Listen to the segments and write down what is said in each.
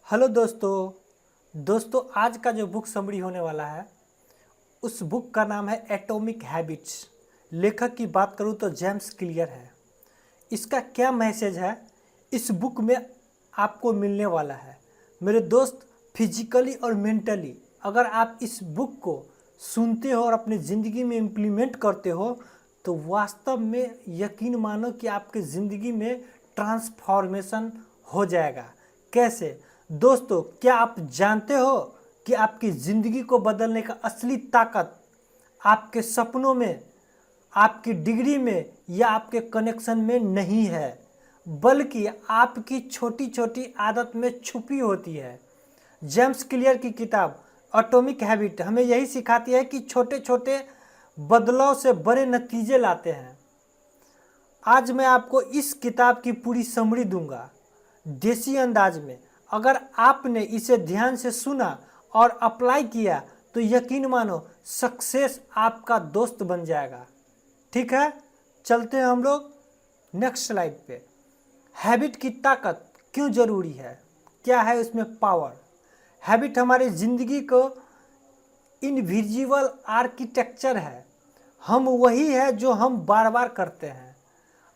Hello दोस्तों आज का जो बुक समरी होने वाला है उस बुक का नाम है एटॉमिक हैबिट्स। लेखक की बात करूँ तो जेम्स क्लियर है। इसका क्या मैसेज है इस बुक में आपको मिलने वाला है मेरे दोस्त। फिजिकली और मेंटली अगर आप इस बुक को सुनते हो और अपनी ज़िंदगी में इम्प्लीमेंट करते हो तो वास्तव में यकीन मानो कि आपकी ज़िंदगी में ट्रांसफॉर्मेशन हो जाएगा। कैसे दोस्तों, क्या आप जानते हो कि आपकी ज़िंदगी को बदलने का असली ताकत आपके सपनों में, आपकी डिग्री में या आपके कनेक्शन में नहीं है, बल्कि आपकी छोटी छोटी आदत में छुपी होती है। जेम्स क्लियर की किताब एटॉमिक हैबिट हमें यही सिखाती है कि छोटे छोटे बदलाव से बड़े नतीजे लाते हैं। आज मैं आपको इस किताब की पूरी समरी दूंगा देसी अंदाज में। अगर आपने इसे ध्यान से सुना और अप्लाई किया तो यकीन मानो सक्सेस आपका दोस्त बन जाएगा। ठीक है, चलते हैं हम लोग नेक्स्ट स्लाइड पे। हैबिट की ताकत क्यों जरूरी है, क्या है उसमें पावर। हैबिट हमारी ज़िंदगी को इनविजिबल आर्किटेक्चर है। हम वही है जो हम बार बार करते हैं।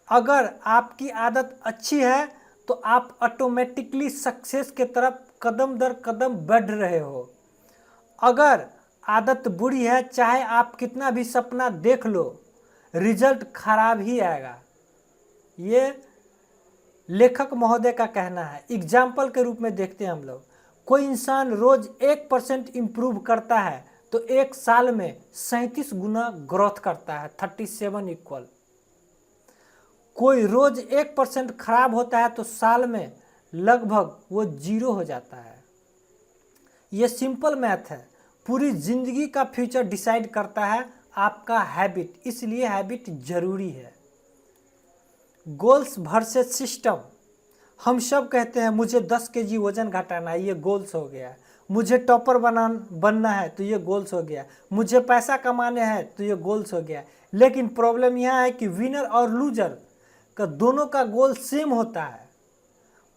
अगर आपकी आदत अच्छी है तो आप ऑटोमेटिकली सक्सेस के तरफ कदम दर कदम बढ़ रहे हो। अगर आदत बुरी है, चाहे आप कितना भी सपना देख लो, रिजल्ट खराब ही आएगा। ये लेखक महोदय का कहना है। एग्जाम्पल के रूप में देखते हैं हम लोग। कोई इंसान रोज 1% इम्प्रूव करता है तो एक साल में 37 गुना ग्रोथ करता है, 37 इक्वल। कोई रोज 1% खराब होता है तो साल में लगभग वो 0 हो जाता है। ये सिंपल मैथ है। पूरी जिंदगी का फ्यूचर डिसाइड करता है आपका हैबिट, इसलिए हैबिट जरूरी है। Goals versus system. हम सब कहते हैं मुझे 10 केजी वजन घटाना है, ये गोल्स हो गया। मुझे टॉपर बनना है तो ये गोल्स हो गया। मुझे पैसा कमाने हैं तो ये गोल्स हो गया। लेकिन प्रॉब्लम यहाँ है कि विनर और लूजर का दोनों का गोल सेम होता है।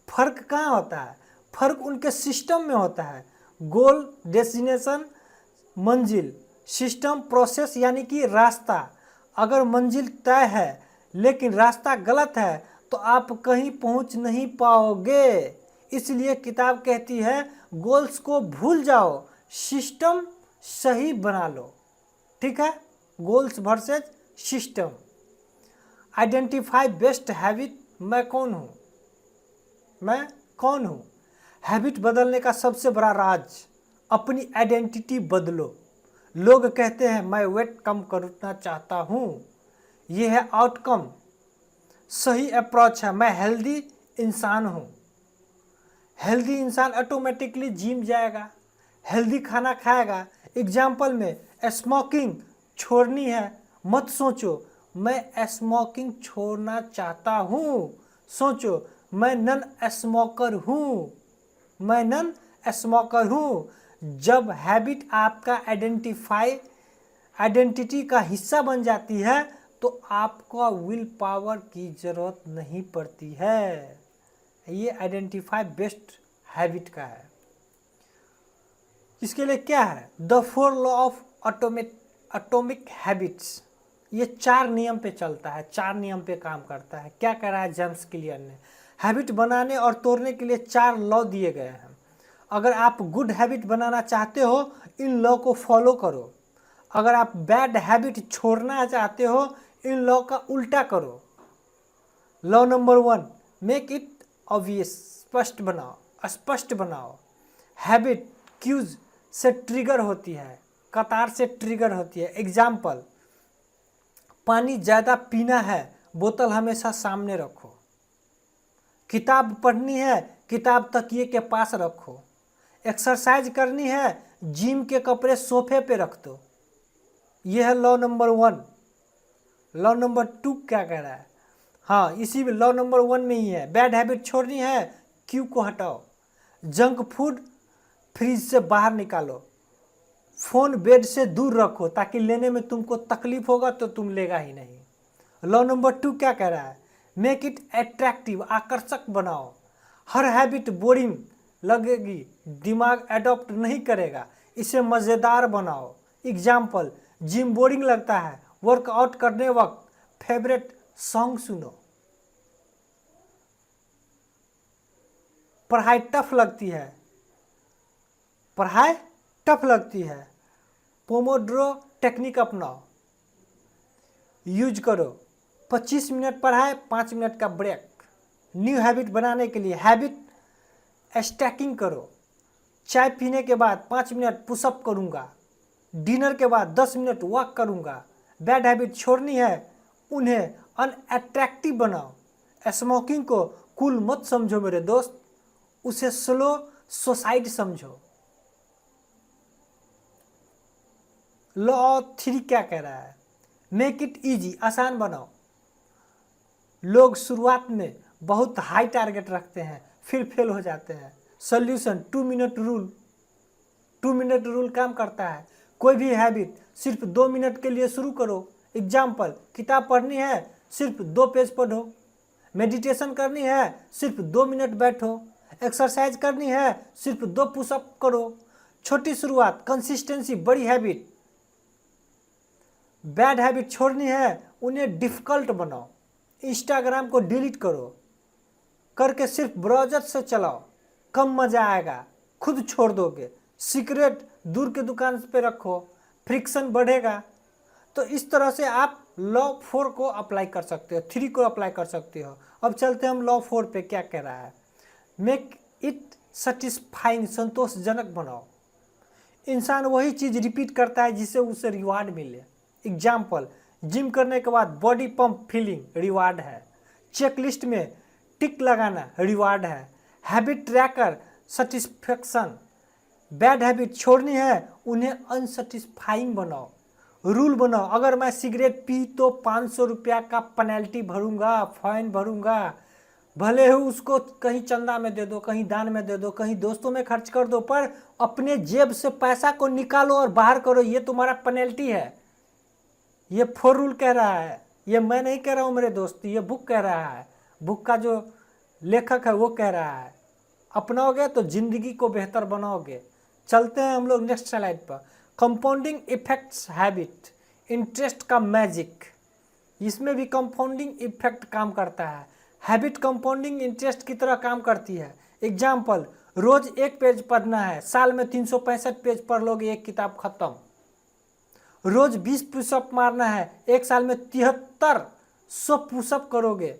फर्क कहाँ होता है? फर्क उनके सिस्टम में होता है। गोल डेस्टिनेशन मंजिल, सिस्टम प्रोसेस यानी कि रास्ता। अगर मंजिल तय है लेकिन रास्ता गलत है तो आप कहीं पहुंच नहीं पाओगे। इसलिए किताब कहती है गोल्स को भूल जाओ, सिस्टम सही बना लो। ठीक है, goals versus system. Identify best habit. मैं कौन हूँ? हैबिट बदलने का सबसे बड़ा राज अपनी आइडेंटिटी बदलो। लोग कहते हैं मैं वेट कम करना चाहता हूँ, ये है आउटकम। सही अप्रोच है मैं हेल्दी इंसान हूँ। हेल्दी इंसान ऑटोमेटिकली जिम जाएगा, हेल्दी खाना खाएगा। एग्जाम्पल में स्मोकिंग छोड़नी है, मत सोचो मैं स्मोकिंग छोड़ना चाहता हूँ, सोचो मैं नन स्मोकर हूँ। जब हैबिट आपका आइडेंटिटी का हिस्सा बन जाती है तो आपको विल पावर की ज़रूरत नहीं पड़ती है। ये आइडेंटिफाई बेस्ट हैबिट का है। इसके लिए क्या है? The 4 law of atomic habits. ये 4 नियम पे चलता है, 4 नियम पे काम करता है। क्या कह रहा है जेम्स क्लियर ने? हैबिट बनाने और तोड़ने के लिए 4 लॉ दिए गए हैं। अगर आप गुड हैबिट बनाना चाहते हो इन लॉ को फॉलो करो। अगर आप बैड हैबिट छोड़ना चाहते हो इन लॉ का उल्टा करो। Law number 1, make it obvious. स्पष्ट बनाओ। हैबिट क्यूज से ट्रिगर होती है, कतार से ट्रिगर होती है। एग्जाम्पल, पानी ज़्यादा पीना है, बोतल हमेशा सामने रखो। किताब पढ़नी है, किताब तकिए के पास रखो। एक्सरसाइज करनी है, जिम के कपड़े सोफे पे रख दो। यह है लॉ नंबर 1। लॉ नंबर 2 क्या कह रहा है? हाँ, इसी में लॉ नंबर 1 में ही है। बैड हैबिट छोड़नी है, क्यू को हटाओ। जंक फूड फ्रिज से बाहर निकालो। फ़ोन बेड से दूर रखो ताकि लेने में तुमको तकलीफ होगा तो तुम लेगा ही नहीं। लॉ नंबर 2 क्या कह रहा है? मेक इट अट्रैक्टिव, आकर्षक बनाओ। हर हैबिट बोरिंग लगेगी, दिमाग एडॉप्ट नहीं करेगा। इसे मज़ेदार बनाओ। एग्जाम्पल, जिम बोरिंग लगता है, वर्कआउट करने वक्त फेवरेट सॉन्ग सुनो। पढ़ाई टफ लगती है, पढ़ाई टफ लगती है, पोमोड्रो टेक्निक अपनाओ, यूज करो। 25 मिनट पढ़ाई, 5 मिनट का ब्रेक। न्यू हैबिट बनाने के लिए हैबिट स्टैकिंग करो। चाय पीने के बाद 5 मिनट पुशअप करूँगा, डिनर के बाद 10 मिनट वॉक करूँगा। बैड हैबिट छोड़नी है, उन्हें अनअट्रैक्टिव बनाओ। स्मोकिंग को कूल मत समझो मेरे दोस्त, उसे स्लो सुसाइड समझो। लॉ 3 क्या कह रहा है? मेक इट इजी, आसान बनाओ। लोग शुरुआत में बहुत हाई टारगेट रखते हैं, फिर फेल हो जाते हैं। Solution 2 minute rule. 2 minute rule काम करता है। कोई भी हैबिट सिर्फ 2 मिनट के लिए शुरू करो। एग्जाम्पल, किताब पढ़नी है, सिर्फ 2 पेज पढ़ो। मेडिटेशन करनी है, सिर्फ 2 मिनट बैठो। एक्सरसाइज करनी है, सिर्फ 2 पुशअप करो। छोटी शुरुआत, कंसिस्टेंसी, बड़ी हैबिट। बैड हैबिट छोड़नी है, उन्हें डिफ़िकल्ट बनाओ। इंस्टाग्राम को डिलीट करो, करके सिर्फ ब्राउज़र से चलाओ, कम मज़ा आएगा, खुद छोड़ दोगे। सिगरेट दूर के दुकान पे रखो, फ्रिक्शन बढ़ेगा। तो इस तरह से आप लॉ 4 को अप्लाई कर सकते हो, 3 को अप्लाई कर सकते हो। अब चलते हैं हम लॉ 4 पे, क्या कह रहा है? मेक इट सेटिस्फाइंग, संतोषजनक बनाओ। इंसान वही चीज़ रिपीट करता है जिससे उसे रिवार्ड मिले। एग्जाम्पल, जिम करने के बाद बॉडी पंप फीलिंग रिवार्ड है। चेकलिस्ट में टिक लगाना रिवार्ड है। Habit tracker satisfaction. Bad habit छोड़नी है, उन्हें अनसेटिस्फाइंग बनाओ। रूल बनाओ, अगर मैं सिगरेट पी तो 500 रुपया का पेनल्टी भरूंगा, फाइन भरूंगा। भले ही उसको कहीं चंदा में दे दो, कहीं दान में दे दो, कहीं दोस्तों में खर्च कर दो, पर अपने जेब से पैसा को निकालो और बाहर करो, ये तुम्हारा पेनल्टी है। ये 4 रूल कह रहा है, ये मैं नहीं कह रहा हूँ मेरे दोस्त, ये बुक कह रहा है। बुक का जो लेखक है वो कह रहा है। अपनाओगे तो जिंदगी को बेहतर बनाओगे। चलते हैं हम लोग नेक्स्ट स्लाइड पर। कंपाउंडिंग इफेक्ट्स हैबिट, इंटरेस्ट का मैजिक। इसमें भी कंपाउंडिंग इफेक्ट काम करता है। हैबिट कंपाउंडिंग इंटरेस्ट की तरह काम करती है। एग्जाम्पल, रोज 1 पेज पढ़ना है, साल में 365 पेज पढ़ लोगे, एक किताब खत्म। रोज 20 पुशअप मारना है, एक साल में 7300 पुशअप करोगे।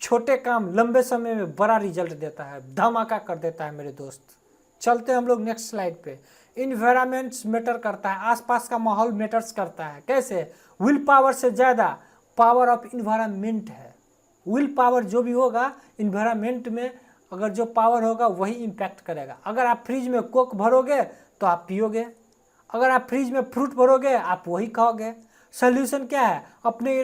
छोटे काम लंबे समय में बड़ा रिजल्ट देता है, धमाका कर देता है मेरे दोस्त। चलते हैं हम लोग नेक्स्ट स्लाइड पे। इन्वायरमेंट्स मैटर करता है, आसपास का माहौल मैटर्स करता है। कैसे? विल पावर से ज़्यादा पावर ऑफ इन्वायरमेंट है। विल पावर जो भी होगा, इन्वायरमेंट में अगर जो पावर होगा वही इम्पैक्ट करेगा। अगर आप फ्रिज में कोक भरोगे तो आप पियोगे, अगर आप फ्रिज में फ्रूट भरोगे आप वही खाओगे। सोल्यूशन क्या है? अपने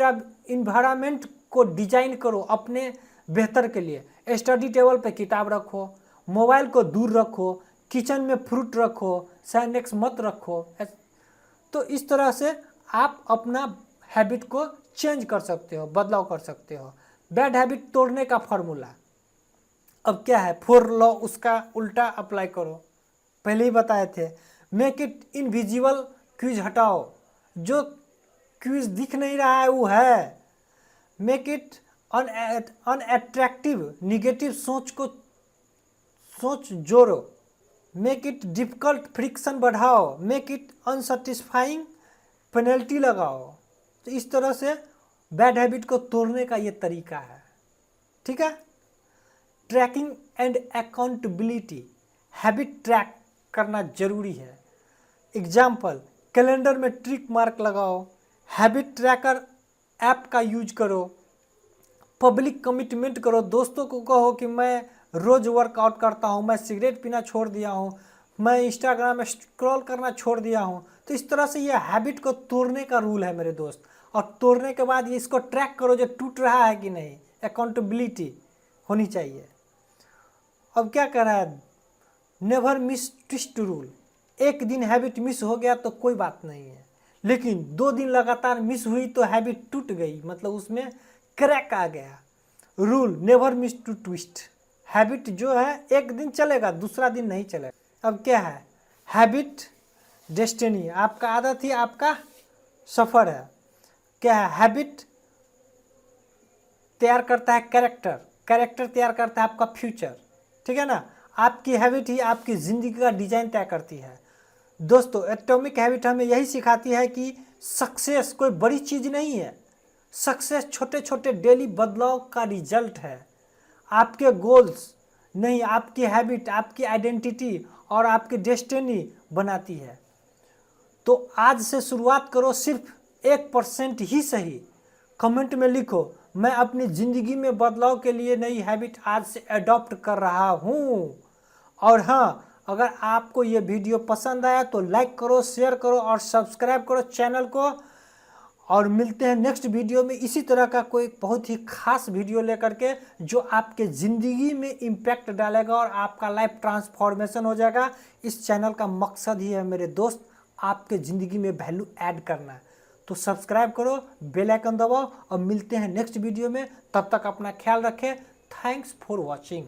इन्वायरमेंट को डिजाइन करो अपने बेहतर के लिए। स्टडी टेबल पे किताब रखो, मोबाइल को दूर रखो, किचन में फ्रूट रखो, स्नैक्स मत रखो। तो इस तरह से आप अपना हैबिट को चेंज कर सकते हो, बदलाव कर सकते हो। बैड हैबिट तोड़ने का फॉर्मूला अब क्या है? 4 लॉ, उसका उल्टा अप्लाई करो। पहले ही बताए थे। मेक इट इनविजिबल, क्विज हटाओ, जो क्विज दिख नहीं रहा है वो है। मेक इट अनअट्रैक्टिव, निगेटिव सोच जोड़ो। मेक इट डिफिकल्ट, फ्रिक्शन बढ़ाओ। मेक इट अनसेटिस्फाइंग, पेनल्टी लगाओ। तो इस तरह से बैड हैबिट को तोड़ने का ये तरीका है। ठीक है। Tracking and accountability, habit track करना जरूरी है। एग्जाम्पल, कैलेंडर में ट्रिक मार्क लगाओ, हैबिट ट्रैकर ऐप का यूज करो, पब्लिक कमिटमेंट करो। दोस्तों को कहो कि मैं रोज वर्कआउट करता हूँ, मैं सिगरेट पीना छोड़ दिया हूँ, मैं इंस्टाग्राम में स्क्रॉल करना छोड़ दिया हूँ। तो इस तरह से ये हैबिट को तोड़ने का रूल है मेरे दोस्त। और तोड़ने के बाद ये इसको ट्रैक करो जो टूट रहा है कि नहीं, अकाउंटेबिलिटी होनी चाहिए। अब क्या कर रहा है? Never miss twist rule. एक दिन हैबिट मिस हो गया तो कोई बात नहीं है, लेकिन 2 दिन लगातार मिस हुई तो हैबिट टूट गई, मतलब उसमें क्रैक आ गया। Rule, never miss to twist. Habit जो है एक दिन चलेगा, दूसरा दिन नहीं चलेगा। अब क्या है, हैबिट डेस्टिनी, आपका आदत ही आपका सफ़र है। क्या है, हैबिट तैयार करता है कैरेक्टर, कैरेक्टर तैयार करता है आपका फ्यूचर, ठीक है ना। आपकी हैबिट ही आपकी ज़िंदगी का डिज़ाइन तय करती है। दोस्तों एटॉमिक हैबिट हमें यही सिखाती है कि सक्सेस कोई बड़ी चीज़ नहीं है, सक्सेस छोटे छोटे डेली बदलाव का रिजल्ट है। आपके गोल्स नहीं, आपकी हैबिट आपकी आइडेंटिटी और आपकी डेस्टिनी बनाती है। तो आज से शुरुआत करो, सिर्फ 1% ही सही। कमेंट में लिखो, मैं अपनी ज़िंदगी में बदलाव के लिए नई हैबिट आज से अडॉप्ट कर रहा हूँ। और हाँ, अगर आपको ये वीडियो पसंद आया तो लाइक करो, शेयर करो और सब्सक्राइब करो चैनल को। और मिलते हैं नेक्स्ट वीडियो में इसी तरह का कोई बहुत ही खास वीडियो लेकर के, जो आपके ज़िंदगी में इम्पैक्ट डालेगा और आपका लाइफ ट्रांसफॉर्मेशन हो जाएगा। इस चैनल का मकसद ही है मेरे दोस्त, आपके ज़िंदगी में वैल्यू ऐड करना है। तो सब्सक्राइब करो, बेल आइकन दबाओ और मिलते हैं नेक्स्ट वीडियो में। तब तक अपना ख्याल रखें। Thanks for watching.